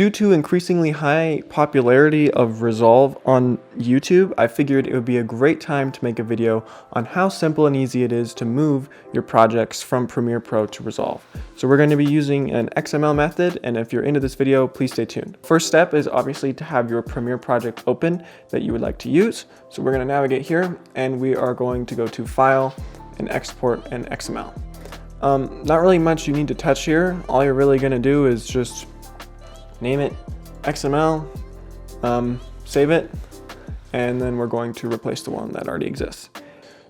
Due to increasingly high popularity of Resolve on YouTube, I figured it would be a great time to make a video on how simple and easy it is to move your projects from Premiere Pro to Resolve. So we're going to be using an XML method, and if you're into this video, please stay tuned. First step is obviously to have your Premiere project open that you would like to use. So we're going to navigate here, and we are going to go to File and Export and XML. Not really much you need to touch here. All you're really going to do is just name it XML, save it, and then we're going to replace the one that already exists.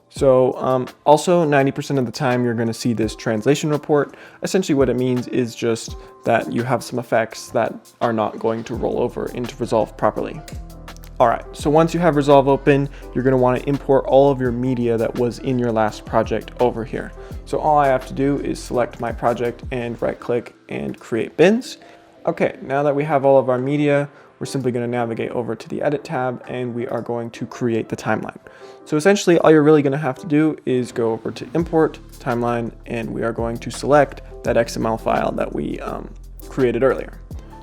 So also 90% of the time you're going to see this translation report. Essentially what it means is just that you have some effects that are not going to roll over into Resolve properly. Alright, so once you have Resolve open, you're going to want to import all of your media that was in your last project over here. So all I have to do is select my project and right click and create bins. Okay, now that we have all of our media, we're simply going to navigate over to the Edit tab and we are going to create the timeline. So essentially all you're really going to have to do is go over to Import, Timeline, and we are going to select that XML file that we created earlier.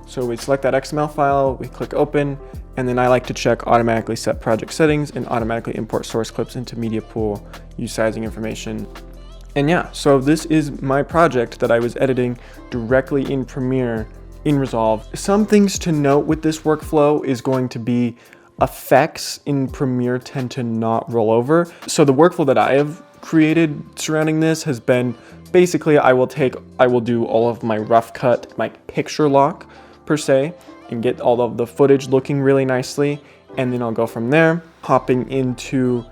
So we select that XML file, we click Open, and then I like to check Automatically Set Project Settings and automatically import source clips into Media Pool, use sizing information. And yeah, so this is my project that I was editing directly in Premiere in Resolve. Some things to note with this workflow is going to be effects in Premiere tend to not roll over. So the workflow that I have created surrounding this has been basically I will do all of my rough cut, my picture lock per se, and get all of the footage looking really nicely. And then I'll go from there, hopping into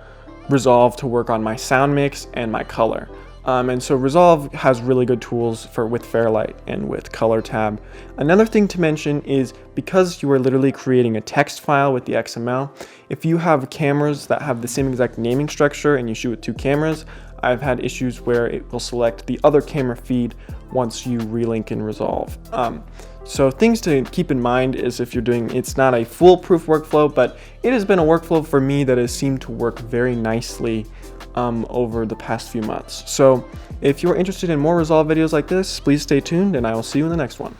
Resolve to work on my sound mix and my color. And so Resolve has really good tools with Fairlight and with Color tab. Another thing to mention is because you are literally creating a text file with the XML, if you have cameras that have the same exact naming structure and you shoot with two cameras, I've had issues where it will select the other camera feed once you relink in Resolve. So things to keep in mind is if you're doing, it's not a foolproof workflow, but it has been a workflow for me that has seemed to work very nicely over the past few months. So if you're interested in more Resolve videos like this, please stay tuned and I will see you in the next one.